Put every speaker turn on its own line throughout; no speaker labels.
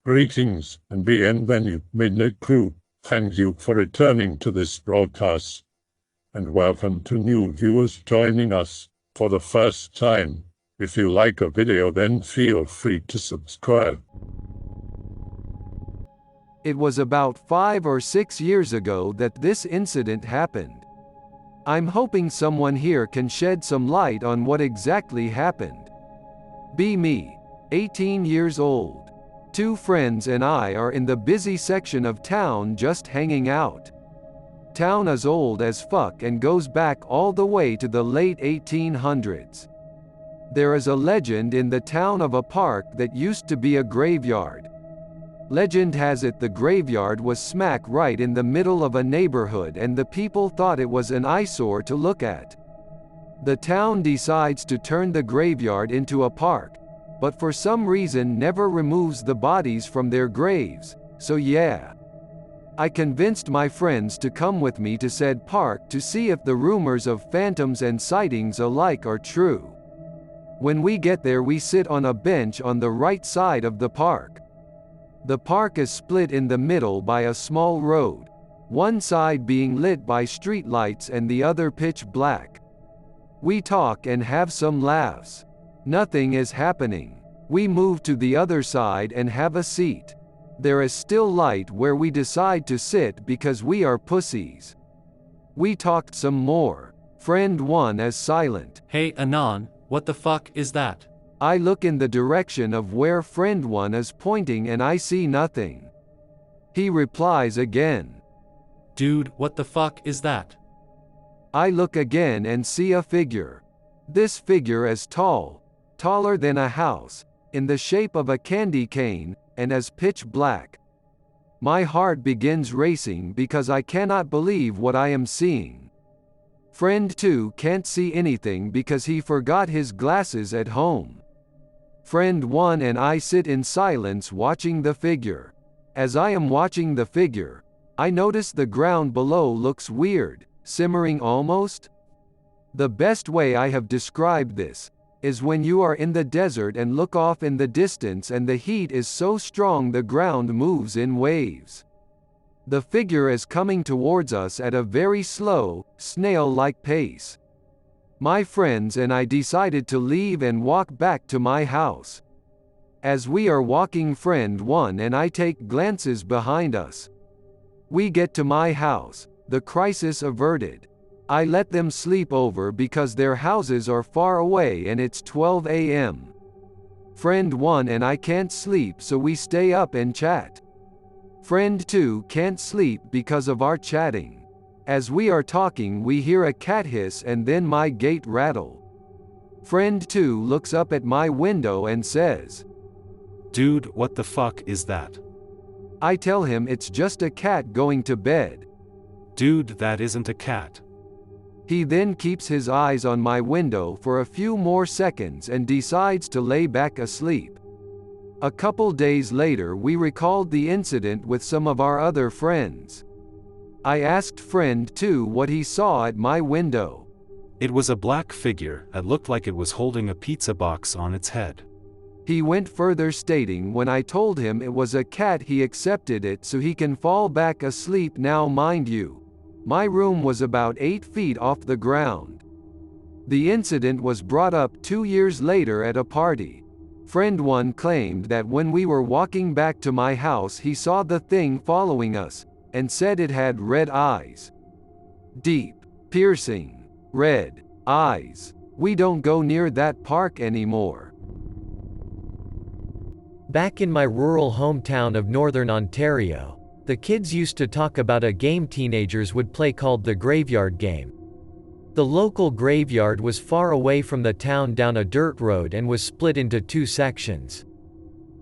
Greetings and bienvenue, midnight crew. Thank you for returning to this broadcast, and welcome to new viewers joining us for the first time. If you like a video, then feel free to subscribe.
It was about 5 or 6 years ago that this incident happened. I'm hoping someone here can shed some light on what exactly happened. Be me, 18 years old. 2 friends and I are in the busy section of town just hanging out. Town is old as fuck and goes back all the way to the late 1800s. There is a legend in the town of a park that used to be a graveyard. Legend has it the graveyard was smack right in the middle of a neighborhood and the people thought it was an eyesore to look at. The town decides to turn the graveyard into a park, but for some reason never removes the bodies from their graves, so yeah. I convinced my friends to come with me to said park to see if the rumors of phantoms and sightings alike are true. When we get there, we sit on a bench on the right side of the park. The park is split in the middle by a small road, one side being lit by streetlights and the other pitch black. We talk and have some laughs. Nothing is happening. We move to the other side and have a seat. There is still light where we decide to sit because we are pussies. We talked some more. Friend 1 is silent.
Hey Anon, what the fuck is that?
I look in the direction of where friend 1 is pointing and I see nothing. He replies again.
Dude, what the fuck is that?
I look again and see a figure. This figure is tall, taller than a house, in the shape of a candy cane, and as pitch black. My heart begins racing because I cannot believe what I am seeing. Friend 2 can't see anything because he forgot his glasses at home. Friend 1 and I sit in silence watching the figure. As I am watching the figure, I notice the ground below looks weird, simmering almost. The best way I have described this is when you are in the desert and look off in the distance and the heat is so strong the ground moves in waves. The figure is coming towards us at a very slow, snail-like pace. My friends and I decided to leave and walk back to my house. As we are walking, friend 1 and I take glances behind us. We get to my house, the crisis averted. I let them sleep over because their houses are far away and it's 12 a.m. Friend 1 and I can't sleep, so we stay up and chat. Friend 2 can't sleep because of our chatting. As we are talking, we hear a cat hiss and then my gate rattle. Friend 2 looks up at my window and says,
Dude, what the fuck is that?
I tell him it's just a cat going to bed.
Dude, that isn't a cat.
He then keeps his eyes on my window for a few more seconds and decides to lay back asleep. A couple days later, we recalled the incident with some of our other friends. I asked friend 2 what he saw at my window.
It was a black figure that looked like it was holding a pizza box on its head.
He went further, stating when I told him it was a cat he accepted it so he can fall back asleep. Now mind you, my room was about 8 feet off the ground. The incident was brought up 2 years later at a party. Friend 1 claimed that when we were walking back to my house he saw the thing following us, and said it had red eyes. Deep, piercing, red eyes. We don't go near that park anymore.
Back in my rural hometown of Northern Ontario, the kids used to talk about a game teenagers would play called the graveyard game. The local graveyard was far away from the town down a dirt road and was split into 2 sections.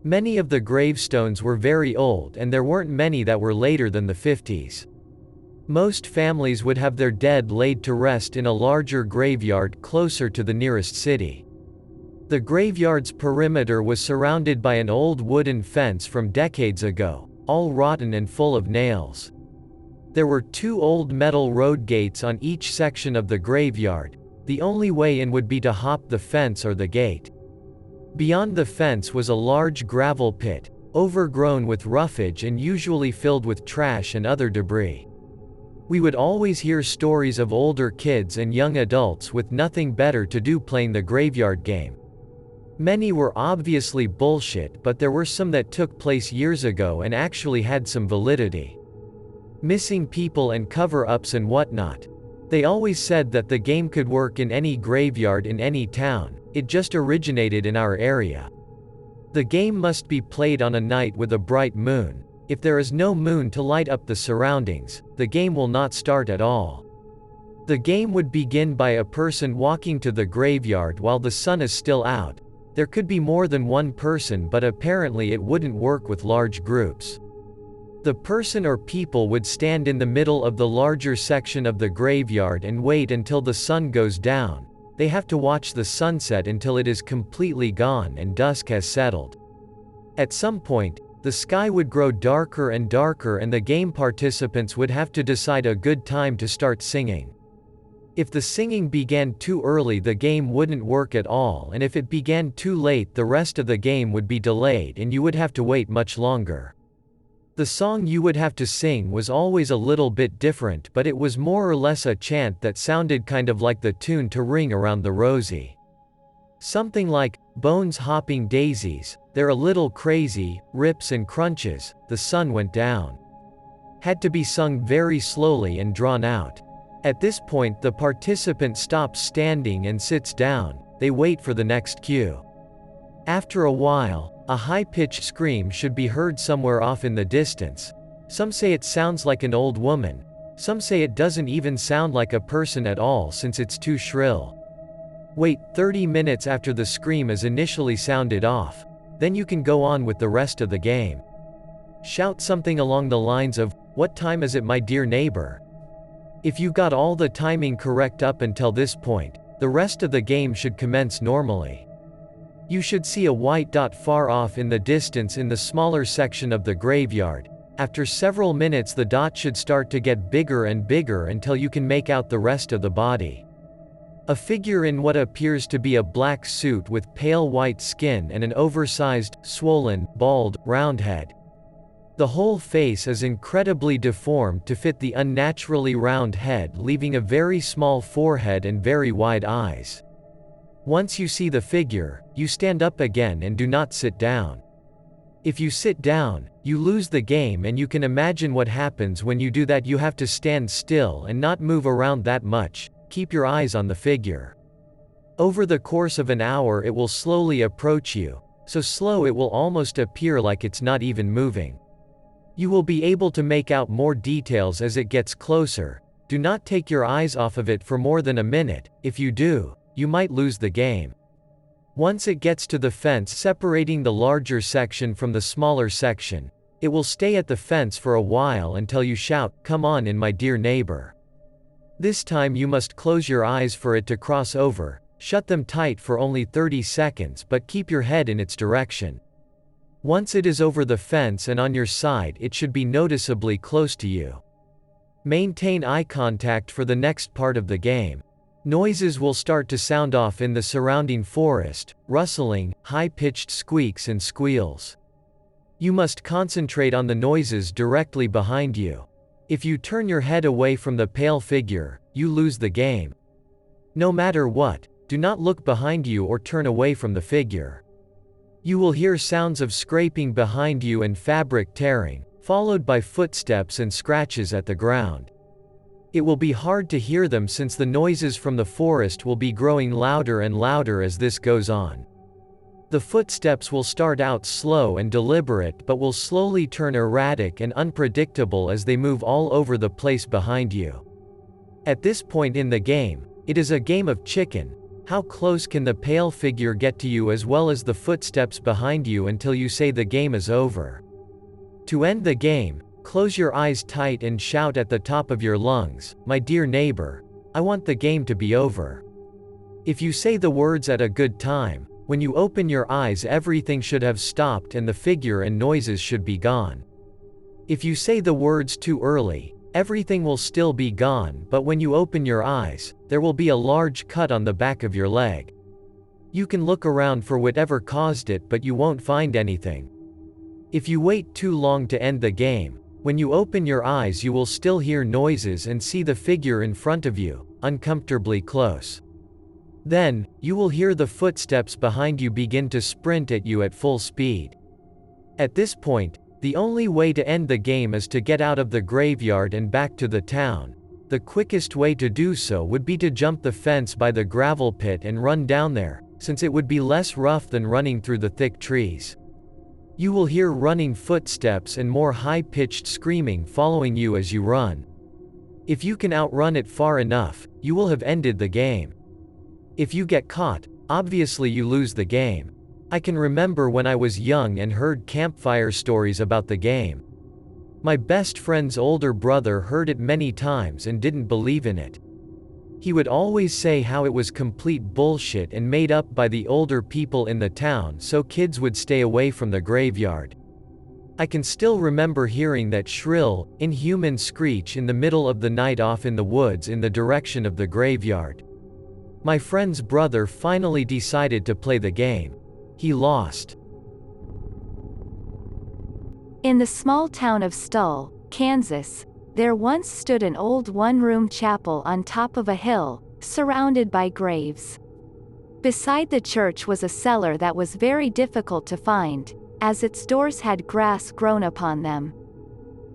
Many of the gravestones were very old and there weren't many that were later than the 50s. Most families would have their dead laid to rest in a larger graveyard closer to the nearest city. The graveyard's perimeter was surrounded by an old wooden fence from decades ago, all rotten and full of nails. There were 2 old metal road gates on each section of the graveyard. The only way in would be to hop the fence or the gate. Beyond the fence was a large gravel pit, overgrown with roughage and usually filled with trash and other debris. We would always hear stories of older kids and young adults with nothing better to do playing the graveyard game. Many were obviously bullshit, but there were some that took place years ago and actually had some validity. Missing people and cover-ups and whatnot. They always said that the game could work in any graveyard in any town, it just originated in our area. The game must be played on a night with a bright moon. If there is no moon to light up the surroundings, the game will not start at all. The game would begin by a person walking to the graveyard while the sun is still out. There could be more than one person, but apparently it wouldn't work with large groups. The person or people would stand in the middle of the larger section of the graveyard and wait until the sun goes down. They have to watch the sunset until it is completely gone and dusk has settled. At some point, the sky would grow darker and darker and the game participants would have to decide a good time to start singing. If the singing began too early, the game wouldn't work at all, and if it began too late, the rest of the game would be delayed and you would have to wait much longer. The song you would have to sing was always a little bit different, but it was more or less a chant that sounded kind of like the tune to Ring Around the Rosie. Something like, "Bones hopping daisies, they're a little crazy, rips and crunches, the sun went down." Had to be sung very slowly and drawn out. At this point the participant stops standing and sits down, they wait for the next cue. After a while, a high-pitched scream should be heard somewhere off in the distance. Some say it sounds like an old woman. Some say it doesn't even sound like a person at all since it's too shrill. Wait 30 minutes after the scream is initially sounded off. Then you can go on with the rest of the game. Shout something along the lines of, "What time is it, my dear neighbor?" If you got all the timing correct up until this point, the rest of the game should commence normally. You should see a white dot far off in the distance in the smaller section of the graveyard. After several minutes the dot should start to get bigger and bigger until you can make out the rest of the body. A figure in what appears to be a black suit with pale white skin and an oversized, swollen, bald, round head. The whole face is incredibly deformed to fit the unnaturally round head, leaving a very small forehead and very wide eyes. Once you see the figure, you stand up again and do not sit down. If you sit down, you lose the game, and you can imagine what happens when you do that. You have to stand still and not move around that much. Keep your eyes on the figure. Over the course of an hour it will slowly approach you, so slow it will almost appear like it's not even moving. You will be able to make out more details as it gets closer. Do not take your eyes off of it for more than a minute. If you do, you might lose the game. Once it gets to the fence separating the larger section from the smaller section, it will stay at the fence for a while until you shout, "Come on in, my dear neighbor." This time you must close your eyes for it to cross over. Shut them tight for only 30 seconds, but keep your head in its direction. Once it is over the fence and on your side, it should be noticeably close to you. Maintain eye contact for the next part of the game. Noises will start to sound off in the surrounding forest, rustling, high-pitched squeaks and squeals. You must concentrate on the noises directly behind you. If you turn your head away from the pale figure, you lose the game. No matter what, do not look behind you or turn away from the figure. You will hear sounds of scraping behind you and fabric tearing, followed by footsteps and scratches at the ground. It will be hard to hear them since the noises from the forest will be growing louder and louder as this goes on. The footsteps will start out slow and deliberate but will slowly turn erratic and unpredictable as they move all over the place behind you. At this point in the game, it is a game of chicken. How close can the pale figure get to you as well as the footsteps behind you until you say the game is over? To end the game, close your eyes tight and shout at the top of your lungs, "My dear neighbor, I want the game to be over." If you say the words at a good time, when you open your eyes everything should have stopped and the figure and noises should be gone. If you say the words too early, everything will still be gone, but when you open your eyes, there will be a large cut on the back of your leg. You can look around for whatever caused it, but you won't find anything. If you wait too long to end the game, when you open your eyes you will still hear noises and see the figure in front of you, uncomfortably close. Then, you will hear the footsteps behind you begin to sprint at you at full speed. At this point, the only way to end the game is to get out of the graveyard and back to the town. The quickest way to do so would be to jump the fence by the gravel pit and run down there, since it would be less rough than running through the thick trees. You will hear running footsteps and more high-pitched screaming following you as you run. If you can outrun it far enough, you will have ended the game. If you get caught, obviously you lose the game. I can remember when I was young and heard campfire stories about the game. My best friend's older brother heard it many times and didn't believe in it. He would always say how it was complete bullshit and made up by the older people in the town so kids would stay away from the graveyard. I can still remember hearing that shrill, inhuman screech in the middle of the night off in the woods in the direction of the graveyard. My friend's brother finally decided to play the game. He lost.
In the small town of Stull, Kansas, there once stood an old one-room chapel on top of a hill, surrounded by graves. Beside the church was a cellar that was very difficult to find, as its doors had grass grown upon them.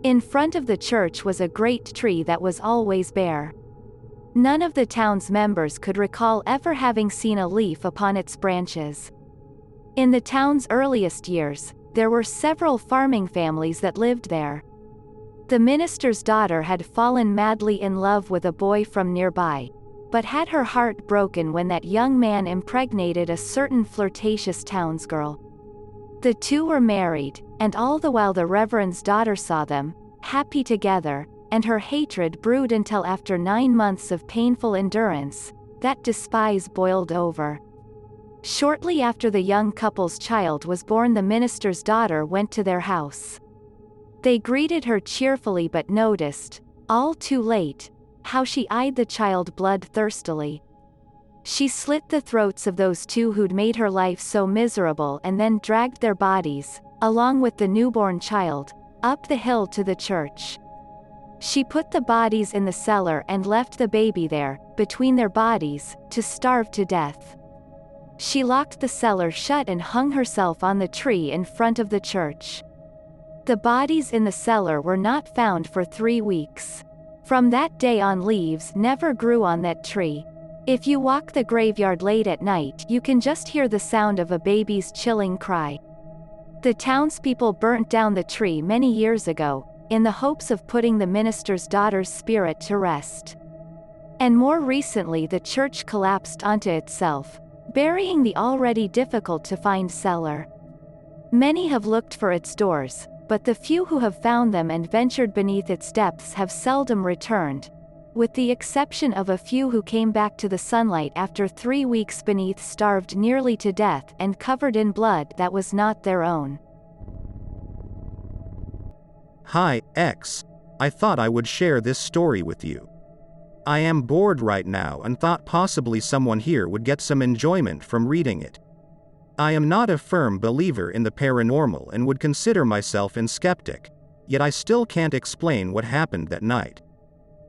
In front of the church was a great tree that was always bare. None of the town's members could recall ever having seen a leaf upon its branches. In the town's earliest years, there were several farming families that lived there. The minister's daughter had fallen madly in love with a boy from nearby, but had her heart broken when that young man impregnated a certain flirtatious townsgirl. The two were married, and all the while the reverend's daughter saw them, happy together, and her hatred brewed until after 9 months of painful endurance, that despise boiled over. Shortly after the young couple's child was born, the minister's daughter went to their house. They greeted her cheerfully but noticed, all too late, how she eyed the child bloodthirstily. She slit the throats of those two who'd made her life so miserable and then dragged their bodies, along with the newborn child, up the hill to the church. She put the bodies in the cellar and left the baby there, between their bodies, to starve to death. She locked the cellar shut and hung herself on the tree in front of the church. The bodies in the cellar were not found for 3 weeks. From that day on, leaves never grew on that tree. If you walk the graveyard late at night, you can just hear the sound of a baby's chilling cry. The townspeople burnt down the tree many years ago, in the hopes of putting the minister's daughter's spirit to rest. And more recently the church collapsed onto itself, burying the already difficult-to-find cellar. Many have looked for its doors, but the few who have found them and ventured beneath its depths have seldom returned, with the exception of a few who came back to the sunlight after 3 weeks beneath, starved nearly to death and covered in blood that was not their own.
Hi, X. I thought I would share this story with you. I am bored right now and thought possibly someone here would get some enjoyment from reading it. I am not a firm believer in the paranormal and would consider myself a skeptic, yet I still can't explain what happened that night.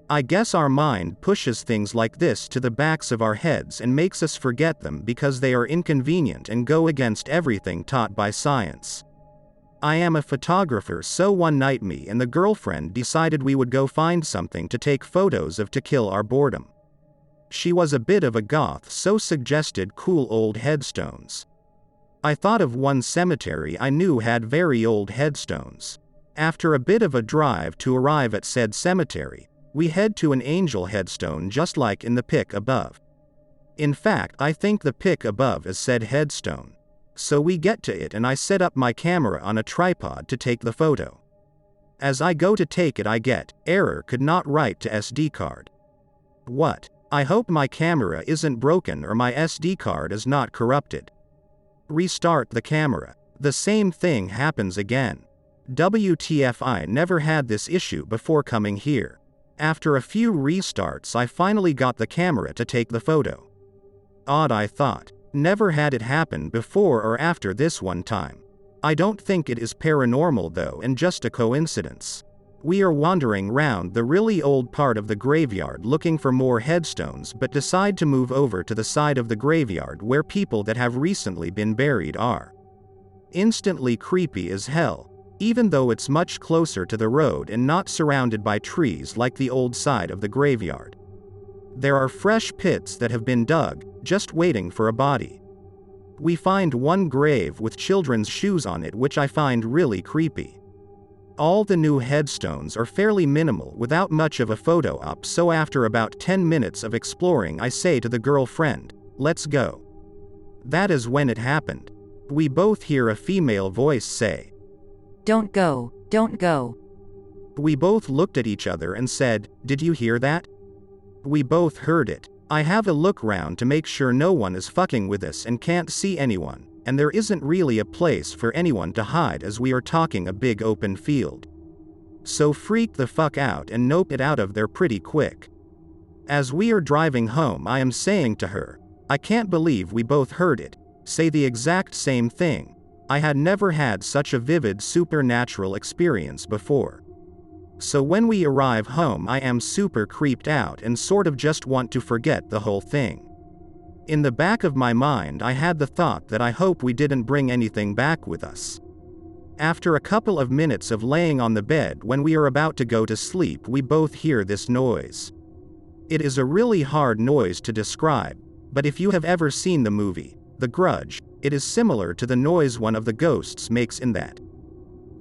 I guess our mind pushes things like this to the backs of our heads and makes us forget them because they are inconvenient and go against everything taught by science. I am a photographer, so one night me and the girlfriend decided we would go find something to take photos of to kill our boredom. She was a bit of a goth, so suggested cool old headstones. I thought of one cemetery I knew had very old headstones. After a bit of a drive to arrive at said cemetery, we head to an angel headstone just like in the pic above. In fact, I think the pic above is said headstone. So we get to it and I set up my camera on a tripod to take the photo. As I go to take it, I get, error, could not write to SD card. What? I hope my camera isn't broken or my SD card is not corrupted. Restart the camera. The same thing happens again. WTF, I never had this issue before coming here. After a few restarts I finally got the camera to take the photo. Odd, I thought. Never had it happen before or after this one time. I don't think it is paranormal though, and just a coincidence. We are wandering round the really old part of the graveyard looking for more headstones, but decide to move over to the side of the graveyard where people that have recently been buried are. Instantly creepy as hell, even though it's much closer to the road and not surrounded by trees like the old side of the graveyard. There are fresh pits that have been dug, just waiting for a body. We find one grave with children's shoes on it, which I find really creepy. All the new headstones are fairly minimal without much of a photo op, so after about 10 minutes of exploring I say to the girlfriend, "Let's go." That is when it happened. We both hear a female voice say,
"Don't go, don't go."
We both looked at each other and said, "Did you hear that?" We both heard it. I have a look round to make sure no one is fucking with us and can't see anyone, and there isn't really a place for anyone to hide as we are talking a big open field. So freak the fuck out and nope it out of there pretty quick. As we are driving home I am saying to her, "I can't believe we both heard it, say the exact same thing. I had never had such a vivid supernatural experience before." So when we arrive home I am super creeped out and sort of just want to forget the whole thing. In the back of my mind I had the thought that I hope we didn't bring anything back with us. After a couple of minutes of laying on the bed when we are about to go to sleep we both hear this noise. It is a really hard noise to describe, but if you have ever seen the movie, The Grudge, it is similar to the noise one of the ghosts makes in that.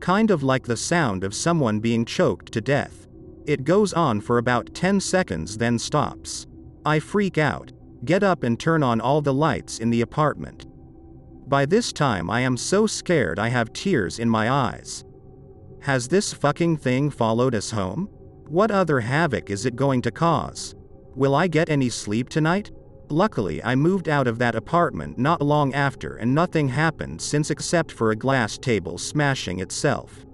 Kind of like the sound of someone being choked to death. It goes on for about 10 seconds then stops. I freak out, get up and turn on all the lights in the apartment. By this time I am so scared I have tears in my eyes. Has this fucking thing followed us home? What other havoc is it going to cause? Will I get any sleep tonight? Luckily I moved out of that apartment not long after and nothing happened since except for a glass table smashing itself.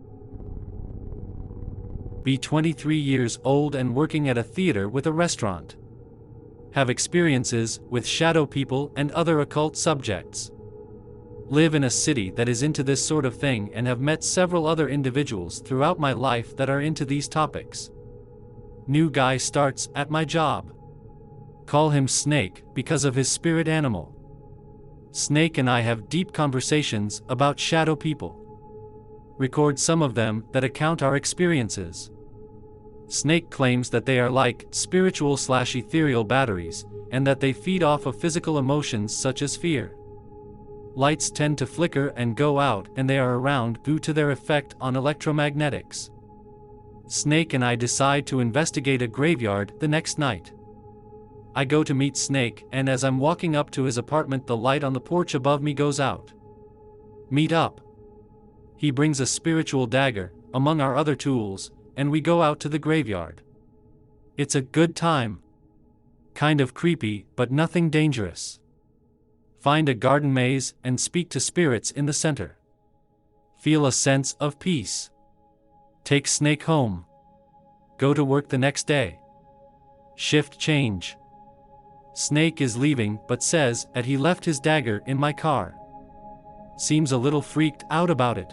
Be 23 years old and working at a theater with a restaurant. Have experiences with shadow people and other occult subjects. Live in a city that is into this sort of thing and have met several other individuals throughout my life that are into these topics. New guy starts at my job. Call him Snake because of his spirit animal. Snake and I have deep conversations about shadow people. Record some of them that account our experiences. Snake claims that they are like spiritual/ethereal batteries, and that they feed off of physical emotions such as fear. Lights tend to flicker and go out, and they are around due to their effect on electromagnetics. Snake and I decide to investigate a graveyard the next night. I go to meet Snake, and as I'm walking up to his apartment the light on the porch above me goes out. Meet up. He brings a spiritual dagger, among our other tools, and we go out to the graveyard. It's a good time. Kind of creepy, but nothing dangerous. Find a garden maze and speak to spirits in the center. Feel a sense of peace. Take Snake home. Go to work the next day. Shift change. Snake is leaving but says that he left his dagger in my car. Seems a little freaked out about it.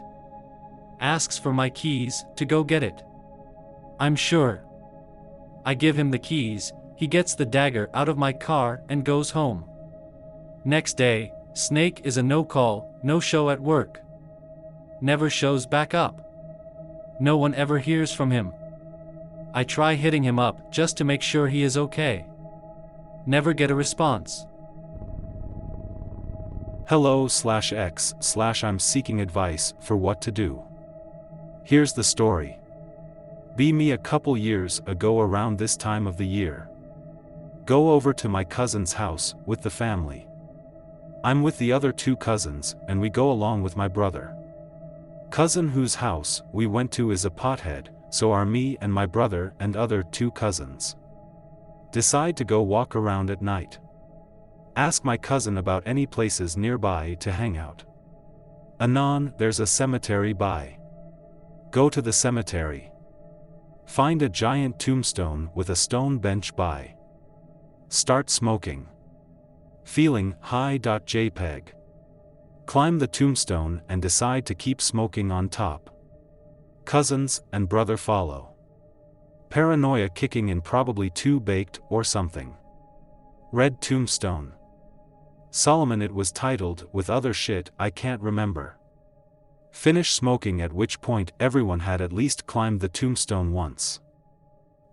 Asks for my keys to go get it. I'm sure. I give him the keys, he gets the dagger out of my car and goes home. Next day, Snake is a no-call, no-show at work. Never shows back up. No one ever hears from him. I try hitting him up just to make sure he is okay. Never get a response.
Hello/X/I'm seeking advice for what to do. Here's the story. Be me a couple years ago around this time of the year. Go over to my cousin's house with the family. I'm with the other two cousins, and we go along with my brother. Cousin whose house we went to is a pothead, so are me and my brother and other two cousins. Decide to go walk around at night. Ask my cousin about any places nearby to hang out. Anon, there's a cemetery by. Go to the cemetery. Find a giant tombstone with a stone bench by. Start smoking. Feeling high.jpg. Climb the tombstone and decide to keep smoking on top. Cousins and brother follow. Paranoia kicking in, probably too baked or something. Red tombstone. Solomon, it was titled, with other shit I can't remember. Finish smoking, at which point everyone had at least climbed the tombstone once.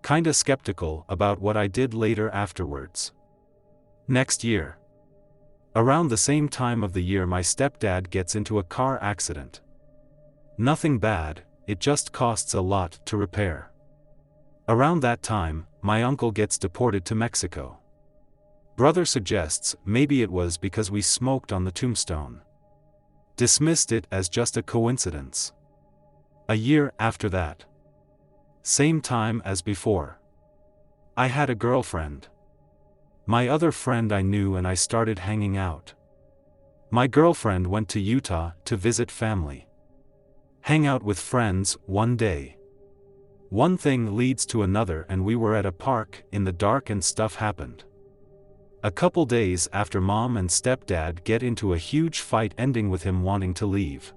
Kinda skeptical about what I did later afterwards. Next year. Around the same time of the year, my stepdad gets into a car accident. Nothing bad, it just costs a lot to repair. Around that time, my uncle gets deported to Mexico. Brother suggests maybe it was because we smoked on the tombstone. Dismissed it as just a coincidence. A year after that. Same time as before. I had a girlfriend. My other friend I knew, and I started hanging out. My girlfriend went to Utah to visit family. Hang out with friends one day. One thing leads to another, and we were at a park in the dark and stuff happened. A couple days after, mom and stepdad get into a huge fight, ending with him wanting to leave.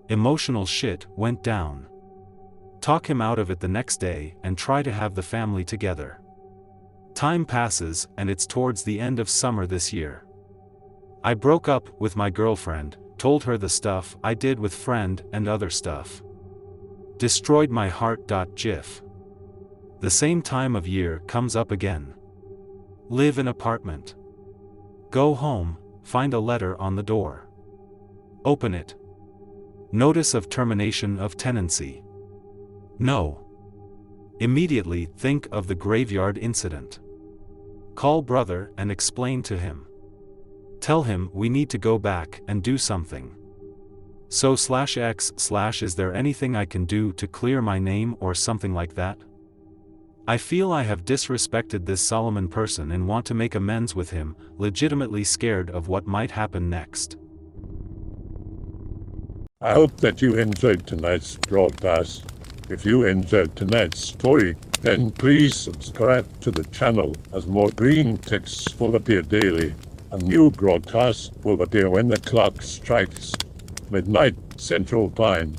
Emotional shit went down. Talk him out of it the next day and try to have the family together. Time passes and it's towards the end of summer this year. I broke up with my girlfriend, told her the stuff I did with friend and other stuff. Destroyed my heart. GIF. The same time of year comes up again. Live in apartment. Go home, find a letter on the door. Open it. Notice of termination of tenancy. No. Immediately think of the graveyard incident. Call brother and explain to him. Tell him we need to go back and do something. So /x/ is there anything I can do to clear my name or something like that? I feel I have disrespected this Solomon person and want to make amends with him, legitimately scared of what might happen next.
I hope that you enjoyed tonight's broadcast. If you enjoyed tonight's story, then please subscribe to the channel, as more green texts will appear daily. A new broadcast will appear when the clock strikes midnight Central Time.